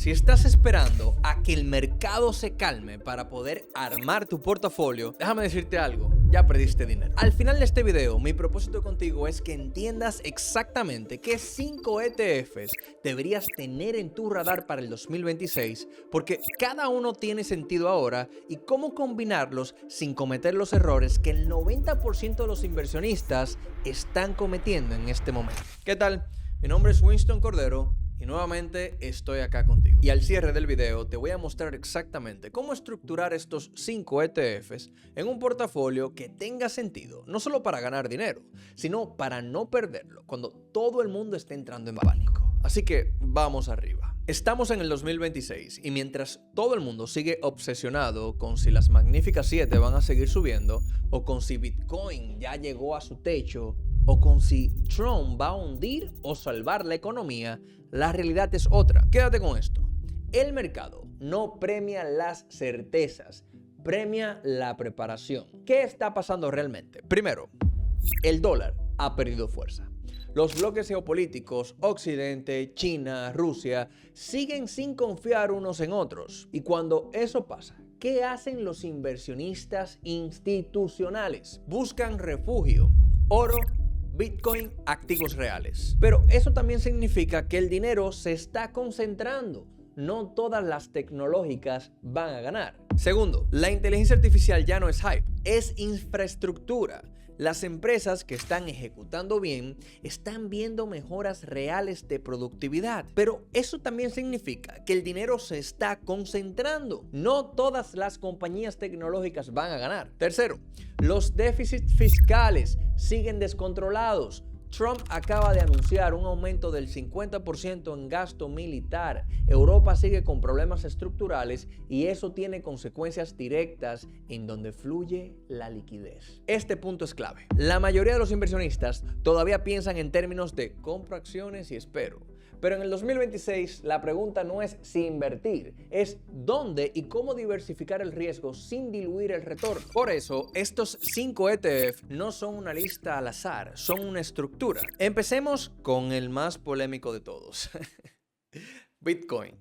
Si estás esperando a que el mercado se calme para poder armar tu portafolio, déjame decirte algo, ya perdiste dinero. Al final de este video, mi propósito contigo es que entiendas exactamente qué 5 ETFs deberías tener en tu radar para el 2026, porque cada uno tiene sentido ahora y cómo combinarlos sin cometer los errores que el 90% de los inversionistas están cometiendo en este momento. ¿Qué tal? Mi nombre es Winston Cordero y nuevamente estoy acá contigo. Y al cierre del video te voy a mostrar exactamente cómo estructurar estos 5 ETFs en un portafolio que tenga sentido, no solo para ganar dinero, sino para no perderlo cuando todo el mundo esté entrando en pánico. Así que vamos arriba. Estamos en el 2026 y mientras todo el mundo sigue obsesionado con si las magníficas 7 van a seguir subiendo, o con si Bitcoin ya llegó a su techo, o con si Trump va a hundir o salvar la economía, la realidad es otra. Quédate con esto. El mercado no premia las certezas, premia la preparación. ¿Qué está pasando realmente? Primero, el dólar ha perdido fuerza. Los bloques geopolíticos, Occidente, China, Rusia, siguen sin confiar unos en otros. Y cuando eso pasa, ¿qué hacen los inversionistas institucionales? Buscan refugio, oro, Bitcoin, activos reales. Pero eso también significa que el dinero se está concentrando. No todas las tecnológicas van a ganar. Segundo, la inteligencia artificial ya no es hype, es infraestructura. Las empresas que están ejecutando bien están viendo mejoras reales de productividad, pero eso también significa que el dinero se está concentrando. No todas las compañías tecnológicas van a ganar. Tercero, los déficits fiscales siguen descontrolados. Trump acaba de anunciar un aumento del 50% en gasto militar. Europa sigue con problemas estructurales y eso tiene consecuencias directas en donde fluye la liquidez. Este punto es clave. La mayoría de los inversionistas todavía piensan en términos de compro acciones y espero. Pero en el 2026 la pregunta no es si invertir, es dónde y cómo diversificar el riesgo sin diluir el retorno. Por eso, estos 5 ETF no son una lista al azar, son una estructura. Empecemos con el más polémico de todos. Bitcoin.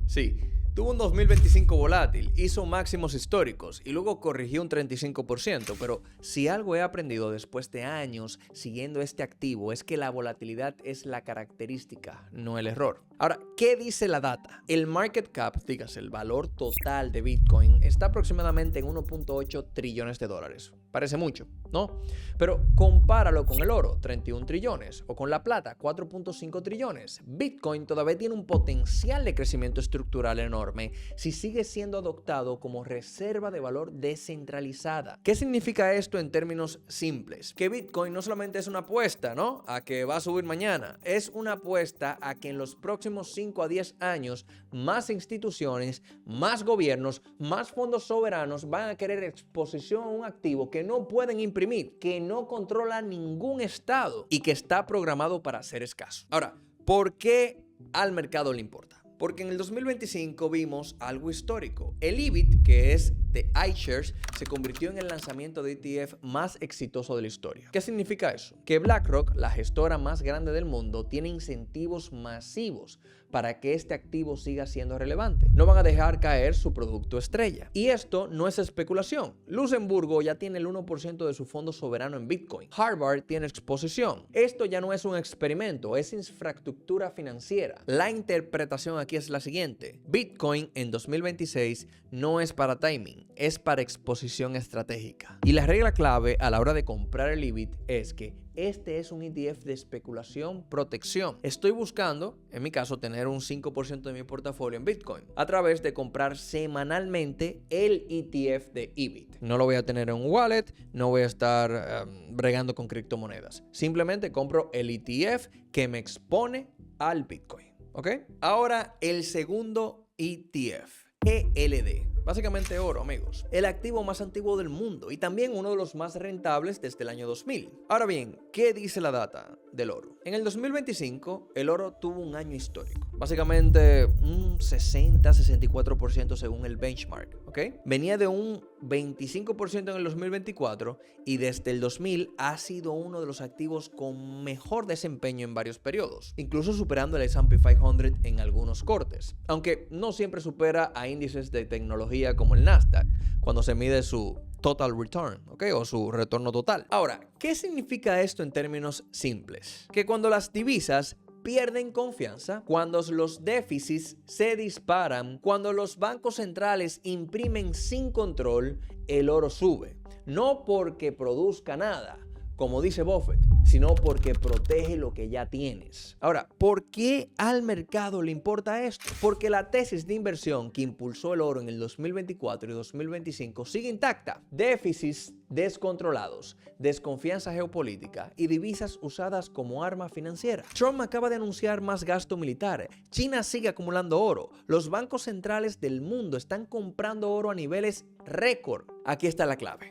Sí, tuvo un 2025 volátil, hizo máximos históricos y luego corrigió un 35%, pero si algo he aprendido después de años siguiendo este activo es que la volatilidad es la característica, no el error. Ahora, ¿qué dice la data? El market cap, dígase, el valor total de Bitcoin, está aproximadamente en 1.8 trillones de dólares. Parece mucho, ¿no? Pero compáralo con el oro, 31 trillones, o con la plata, 4.5 trillones. Bitcoin todavía tiene un potencial de crecimiento estructural enorme si sigue siendo adoptado como reserva de valor descentralizada. ¿Qué significa esto en términos simples? Que Bitcoin no solamente es una apuesta, ¿no?, a que va a subir mañana, es una apuesta a que en los próximos 5 a 10 años más instituciones, más gobiernos, más fondos soberanos van a querer exposición a un activo que no pueden imprimir, que no controla ningún estado y que está programado para ser escaso. Ahora, ¿por qué al mercado le importa? Porque en el 2025 vimos algo histórico. El IBIT, que es de iShares, se convirtió en el lanzamiento de ETF más exitoso de la historia. ¿Qué significa eso? Que BlackRock, la gestora más grande del mundo, tiene incentivos masivos para que este activo siga siendo relevante. No van a dejar caer su producto estrella. Y esto no es especulación. Luxemburgo ya tiene el 1% de su fondo soberano en Bitcoin. Harvard tiene exposición. Esto ya no es un experimento, es infraestructura financiera. La interpretación aquí es la siguiente. Bitcoin en 2026 no es para timing, es para exposición estratégica. Y la regla clave a la hora de comprar el IBIT es que este es un ETF de especulación, protección. Estoy buscando, en mi caso, tener un 5% de mi portafolio en Bitcoin a través de comprar semanalmente el ETF de IBIT. No lo voy a tener en un wallet, no voy a estar bregando con criptomonedas. Simplemente compro el ETF que me expone al Bitcoin. ¿Ok? Ahora el segundo ETF, ELD. Básicamente oro, amigos. El activo más antiguo del mundo y también uno de los más rentables desde el año 2000. Ahora bien, ¿qué dice la data del oro? En el 2025, el oro tuvo un año histórico. Básicamente un 60-64% según el benchmark, ¿ok? Venía de un 25% en el 2024 y desde el 2000 ha sido uno de los activos con mejor desempeño en varios periodos, incluso superando el S&P 500 en algunos cortes, aunque no siempre supera a índices de tecnología como el Nasdaq cuando se mide su total return, ¿ok? O su retorno total. Ahora, ¿qué significa esto en términos simples? Que cuando las divisas pierden confianza, cuando los déficits se disparan, cuando los bancos centrales imprimen sin control, el oro sube. No porque produzca nada, como dice Buffett, sino porque protege lo que ya tienes. Ahora, ¿por qué al mercado le importa esto? Porque la tesis de inversión que impulsó el oro en el 2024 y 2025 sigue intacta. Déficits descontrolados, desconfianza geopolítica y divisas usadas como arma financiera. Trump acaba de anunciar más gasto militar. China sigue acumulando oro. Los bancos centrales del mundo están comprando oro a niveles récord. Aquí está la clave.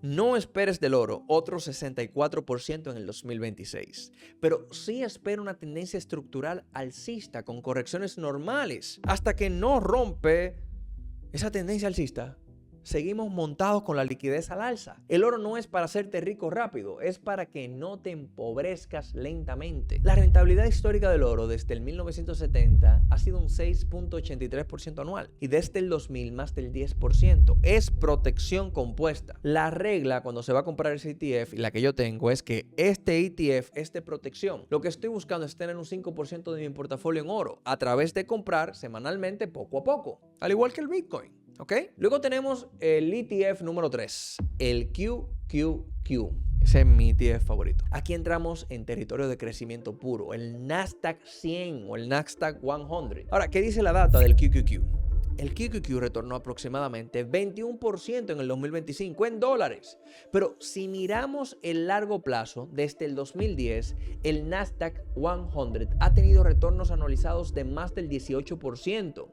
No esperes del oro otro 64% en el 2026, pero sí espera una tendencia estructural alcista con correcciones normales. Hasta que no rompe esa tendencia alcista, seguimos montados con la liquidez al alza. El oro no es para hacerte rico rápido, es para que no te empobrezcas lentamente. La rentabilidad histórica del oro desde el 1970 ha sido un 6.83% anual y desde el 2000 más del 10%. Es protección compuesta. La regla cuando se va a comprar ese ETF y la que yo tengo es que este ETF es de protección. Lo que estoy buscando es tener un 5% de mi portafolio en oro a través de comprar semanalmente poco a poco, al igual que el Bitcoin. ¿Ok? Luego tenemos el ETF número 3, el QQQ. Ese es mi ETF favorito. Aquí entramos en territorio de crecimiento puro, el Nasdaq 100 o el Nasdaq 100. Ahora, ¿qué dice la data del QQQ? El QQQ retornó aproximadamente 21% en el 2025 en dólares. Pero si miramos el largo plazo, desde el 2010, el Nasdaq 100 ha tenido retornos anualizados de más del 18%.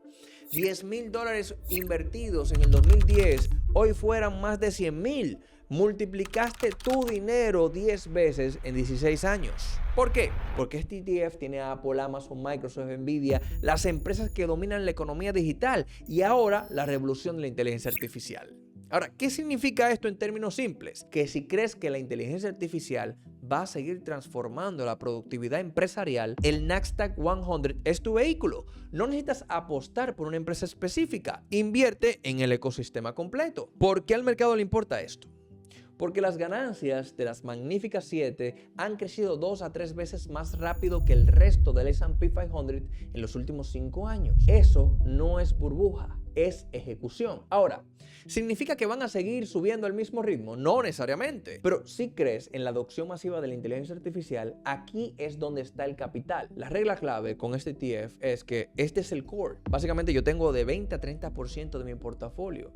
$10,000 invertidos en el 2010, hoy fueran más de 100,000. Multiplicaste tu dinero 10 veces en 16 años. ¿Por qué? Porque este ETF tiene a Apple, Amazon, Microsoft, Nvidia, las empresas que dominan la economía digital y ahora la revolución de la inteligencia artificial. Ahora, ¿qué significa esto en términos simples? Que si crees que la inteligencia artificial va a seguir transformando la productividad empresarial, el Nasdaq 100 es tu vehículo. No necesitas apostar por una empresa específica. Invierte en el ecosistema completo. ¿Por qué al mercado le importa esto? Porque las ganancias de las magníficas 7 han crecido 2 a 3 veces más rápido que el resto del S&P 500 en los últimos 5 años. Eso no es burbuja, es ejecución. Ahora, ¿significa que van a seguir subiendo al mismo ritmo? No necesariamente. Pero si crees en la adopción masiva de la inteligencia artificial, aquí es donde está el capital. La regla clave con este ETF es que este es el core. Básicamente yo tengo de 20 a 30% de mi portafolio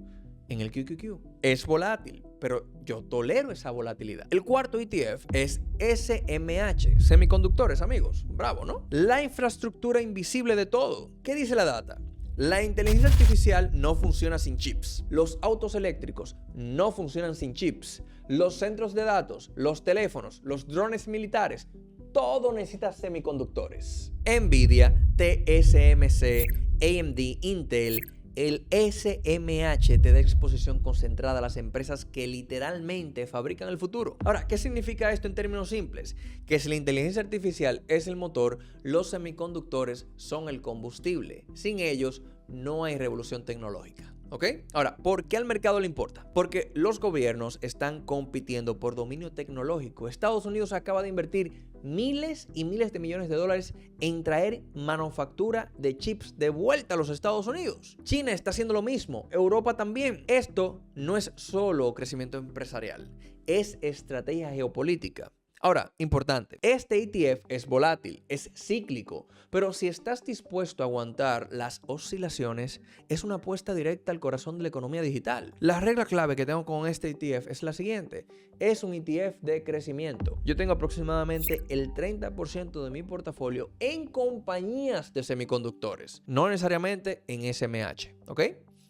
en el QQQ. Es volátil, pero yo tolero esa volatilidad. El cuarto ETF es SMH, semiconductores, amigos. Bravo, ¿no? La infraestructura invisible de todo. ¿Qué dice la data? La inteligencia artificial no funciona sin chips. Los autos eléctricos no funcionan sin chips. Los centros de datos, los teléfonos, los drones militares, todo necesita semiconductores. Nvidia, TSMC, AMD, Intel. El SMH te da exposición concentrada a las empresas que literalmente fabrican el futuro. Ahora, ¿qué significa esto en términos simples? Que si la inteligencia artificial es el motor, los semiconductores son el combustible. Sin ellos, no hay revolución tecnológica. ¿Ok? Ahora, ¿por qué al mercado le importa? Porque los gobiernos están compitiendo por dominio tecnológico. Estados Unidos acaba de invertir miles y miles de millones de dólares en traer manufactura de chips de vuelta a los Estados Unidos. China está haciendo lo mismo, Europa también. Esto no es solo crecimiento empresarial, es estrategia geopolítica. Ahora, importante, este ETF es volátil, es cíclico, pero si estás dispuesto a aguantar las oscilaciones, es una apuesta directa al corazón de la economía digital. La regla clave que tengo con este ETF es la siguiente: es un ETF de crecimiento. Yo tengo aproximadamente el 30% de mi portafolio en compañías de semiconductores, no necesariamente en SMH, ¿ok?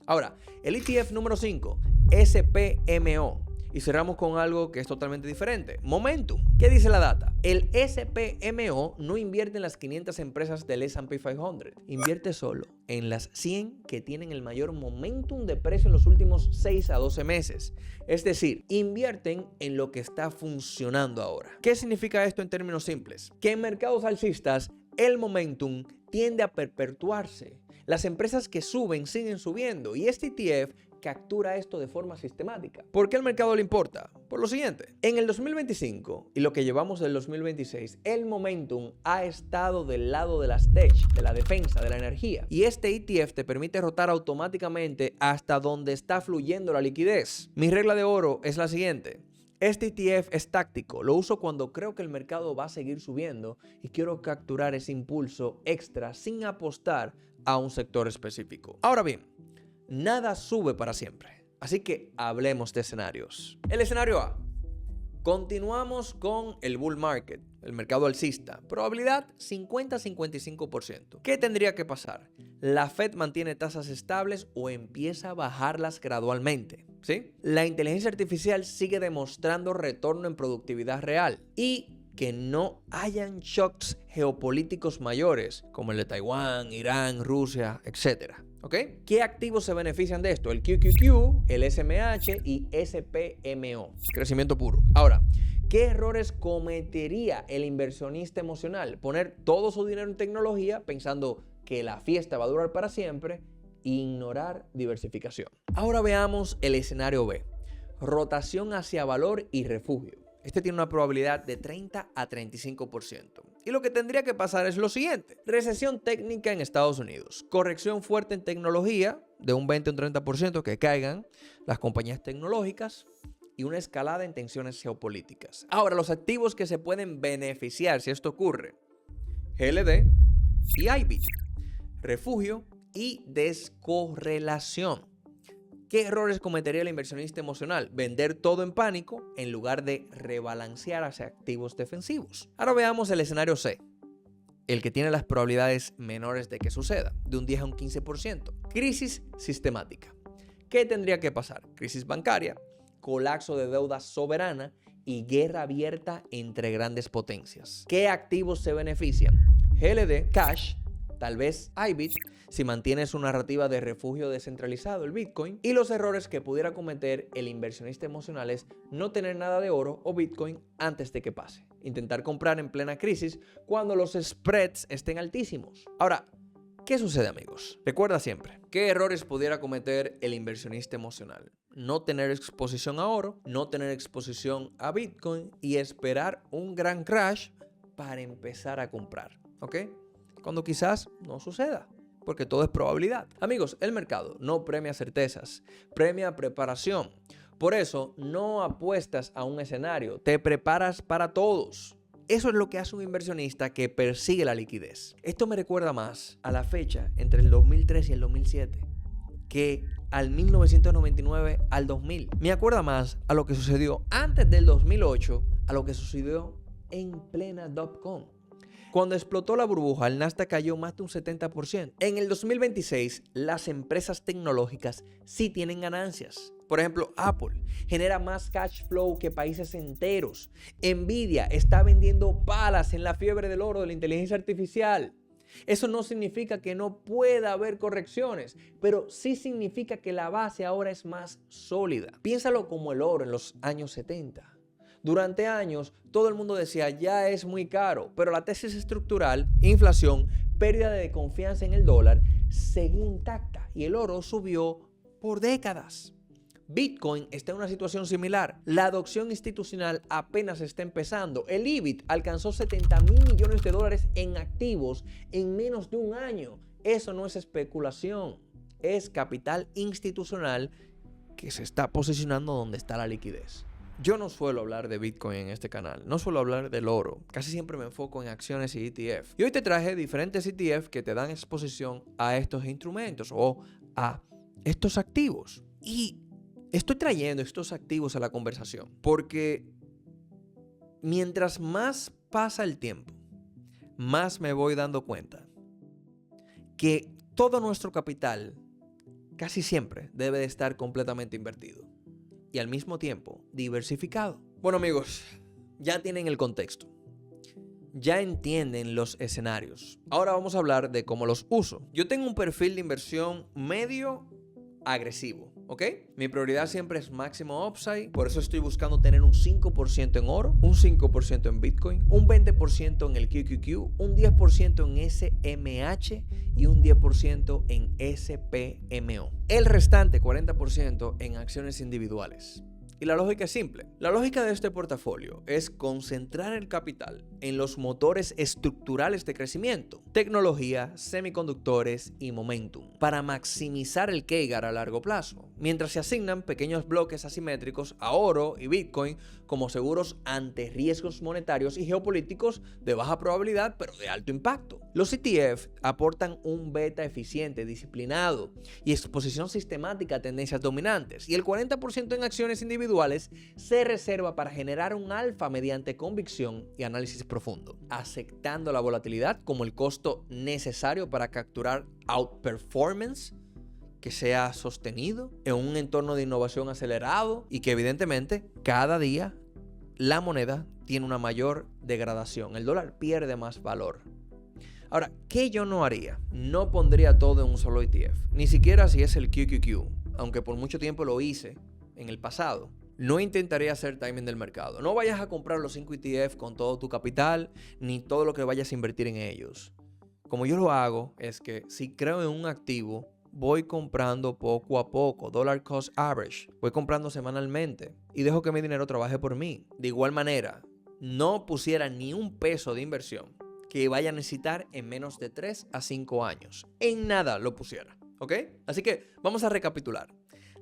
Ahora, el ETF número 5, SPMO. Y cerramos con algo que es totalmente diferente. Momentum. ¿Qué dice la data? El SPMO no invierte en las 500 empresas del S&P 500. Invierte solo en las 100 que tienen el mayor momentum de precio en los últimos 6 a 12 meses. Es decir, invierten en lo que está funcionando ahora. ¿Qué significa esto en términos simples? Que en mercados alcistas el momentum tiende a perpetuarse. Las empresas que suben siguen subiendo y este ETF captura esto de forma sistemática. ¿Por qué al mercado le importa? Por lo siguiente, en el 2025 y lo que llevamos del 2026, el momentum ha estado del lado de las tech, de la defensa, de la energía. Y este ETF te permite rotar automáticamente hasta donde está fluyendo la liquidez. Mi regla de oro es la siguiente. Este ETF es táctico, lo uso cuando creo que el mercado va a seguir subiendo y quiero capturar ese impulso extra sin apostar a un sector específico. Ahora bien, nada sube para siempre, así que hablemos de escenarios. El escenario A. Continuamos con el bull market, el mercado alcista. Probabilidad 50-55%. ¿Qué tendría que pasar? La Fed mantiene tasas estables o empieza a bajarlas gradualmente. ¿Sí? La inteligencia artificial sigue demostrando retorno en productividad real y que no hayan shocks geopolíticos mayores como el de Taiwán, Irán, Rusia, etc. ¿Ok? ¿Qué activos se benefician de esto? El QQQ, el SMH y SPMO. Crecimiento puro. Ahora, ¿qué errores cometería el inversionista emocional? Poner todo su dinero en tecnología pensando que la fiesta va a durar para siempre e ignorar diversificación. Ahora veamos el escenario B. Rotación hacia valor y refugio. Este tiene una probabilidad de 30 a 35%. Y lo que tendría que pasar es lo siguiente. Recesión técnica en Estados Unidos. Corrección fuerte en tecnología, de un 20 a un 30% que caigan las compañías tecnológicas. Y una escalada en tensiones geopolíticas. Ahora, los activos que se pueden beneficiar si esto ocurre. GLD y IBIT. Refugio y descorrelación. ¿Qué errores cometería el inversionista emocional? Vender todo en pánico en lugar de rebalancear hacia activos defensivos. Ahora veamos el escenario C, el que tiene las probabilidades menores de que suceda, de un 10 a un 15%. Crisis sistemática. ¿Qué tendría que pasar? Crisis bancaria, colapso de deuda soberana y guerra abierta entre grandes potencias. ¿Qué activos se benefician? GLD, Cash, tal vez IBIT, si mantiene su narrativa de refugio descentralizado, el Bitcoin, y los errores que pudiera cometer el inversionista emocional es no tener nada de oro o Bitcoin antes de que pase. Intentar comprar en plena crisis cuando los spreads estén altísimos. Ahora, ¿qué sucede, amigos? Recuerda siempre, ¿qué errores pudiera cometer el inversionista emocional? No tener exposición a oro, no tener exposición a Bitcoin y esperar un gran crash para empezar a comprar, ¿ok? Cuando quizás no suceda, porque todo es probabilidad. Amigos, el mercado no premia certezas, premia preparación. Por eso, no apuestas a un escenario, te preparas para todos. Eso es lo que hace un inversionista que persigue la liquidez. Esto me recuerda más a la fecha entre el 2003 y el 2007 que al 1999 al 2000. Me acuerda más a lo que sucedió antes del 2008 a lo que sucedió en plena .com. Cuando explotó la burbuja, el Nasdaq cayó más de un 70%. En el 2026, las empresas tecnológicas sí tienen ganancias. Por ejemplo, Apple genera más cash flow que países enteros. Nvidia está vendiendo palas en la fiebre del oro de la inteligencia artificial. Eso no significa que no pueda haber correcciones, pero sí significa que la base ahora es más sólida. Piénsalo como el oro en los años 70. Durante años, todo el mundo decía, ya es muy caro, pero la tesis estructural, inflación, pérdida de confianza en el dólar, seguía intacta y el oro subió por décadas. Bitcoin está en una situación similar. La adopción institucional apenas está empezando. El IBIT alcanzó 70,000 millones de dólares en activos en menos de un año. Eso no es especulación, es capital institucional que se está posicionando donde está la liquidez. Yo no suelo hablar de Bitcoin en este canal, no suelo hablar del oro, casi siempre me enfoco en acciones y ETF. Y hoy te traje diferentes ETF que te dan exposición a estos instrumentos o a estos activos. Y estoy trayendo estos activos a la conversación porque mientras más pasa el tiempo, más me voy dando cuenta que todo nuestro capital casi siempre debe de estar completamente invertido y al mismo tiempo diversificado. Bueno amigos, ya tienen el contexto, ya entienden los escenarios. Ahora vamos a hablar de cómo los uso. Yo tengo un perfil de inversión medio agresivo, ¿ok? Mi prioridad siempre es máximo upside, por eso estoy buscando tener un 5% en oro, un 5% en Bitcoin, un 20% en el QQQ, un 10% en SMH y un 10% en SPMO. El restante 40% en acciones individuales. Y la lógica es simple. La lógica de este portafolio es concentrar el capital en los motores estructurales de crecimiento, tecnología, semiconductores y momentum, para maximizar el CAGR a largo plazo, mientras se asignan pequeños bloques asimétricos a oro y Bitcoin como seguros ante riesgos monetarios y geopolíticos de baja probabilidad pero de alto impacto. Los ETF aportan un beta eficiente, disciplinado y exposición sistemática a tendencias dominantes, y el 40% en acciones individuales se reserva para generar un alfa mediante convicción y análisis profundo, aceptando la volatilidad como el costo necesario para capturar outperformance que sea sostenido en un entorno de innovación acelerado y que evidentemente cada día la moneda tiene una mayor degradación, el dólar pierde más valor. Ahora, ¿qué yo no haría? No pondría todo en un solo ETF, ni siquiera si es el QQQ, aunque por mucho tiempo lo hice en el pasado. No intentaría hacer timing del mercado. No vayas a comprar los 5 ETF con todo tu capital, ni todo lo que vayas a invertir en ellos. Como yo lo hago, es que si creo en un activo, voy comprando poco a poco, dollar cost average. Voy comprando semanalmente y dejo que mi dinero trabaje por mí. De igual manera, no pusiera ni un peso de inversión que vaya a necesitar en menos de 3 a 5 años. En nada lo pusiera, ¿ok? Así que vamos a recapitular.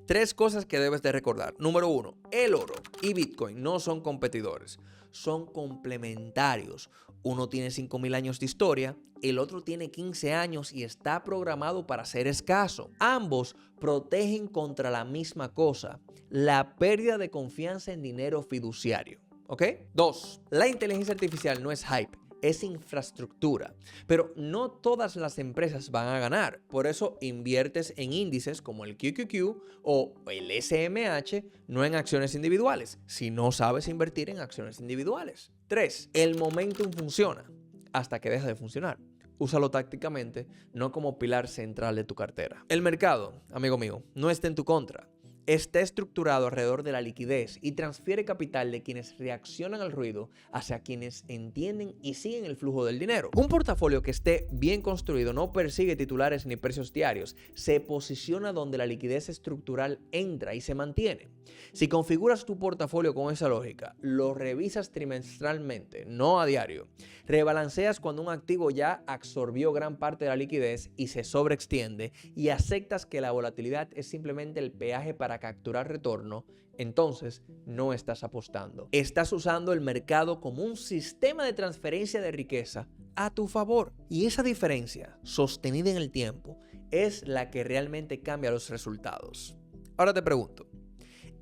3 cosas que debes de recordar. Número 1, el oro y Bitcoin no son competidores, son complementarios. Uno tiene 5.000 años de historia, el otro tiene 15 años y está programado para ser escaso. Ambos protegen contra la misma cosa, la pérdida de confianza en dinero fiduciario, ¿ok? 2, la inteligencia artificial no es hype, es infraestructura, pero no todas las empresas van a ganar. Por eso inviertes en índices como el QQQ o el SMH, no en acciones individuales, si no sabes invertir en acciones individuales. 3, el momentum funciona hasta que deja de funcionar. Úsalo tácticamente, no como pilar central de tu cartera. El mercado, amigo mío, no está en tu contra. Está estructurado alrededor de la liquidez y transfiere capital de quienes reaccionan al ruido hacia quienes entienden y siguen el flujo del dinero. Un portafolio que esté bien construido no persigue titulares ni precios diarios, se posiciona donde la liquidez estructural entra y se mantiene. Si configuras tu portafolio con esa lógica, lo revisas trimestralmente, no a diario, rebalanceas cuando un activo ya absorbió gran parte de la liquidez y se sobreextiende, y aceptas que la volatilidad es simplemente el peaje para capturar retorno, entonces no estás apostando. Estás usando el mercado como un sistema de transferencia de riqueza a tu favor. Y esa diferencia, sostenida en el tiempo, es la que realmente cambia los resultados. Ahora te pregunto,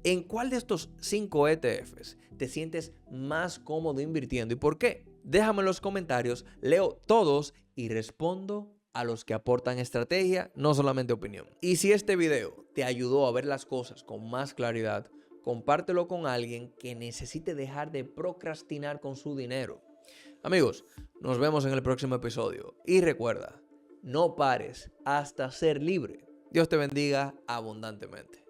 ¿en cuál de estos 5 ETFs te sientes más cómodo invirtiendo y por qué? Déjame en los comentarios, leo todos y respondo a los que aportan estrategia, no solamente opinión. Y si este video te ayudó a ver las cosas con más claridad, compártelo con alguien que necesite dejar de procrastinar con su dinero. Amigos, nos vemos en el próximo episodio. Y recuerda, no pares hasta ser libre. Dios te bendiga abundantemente.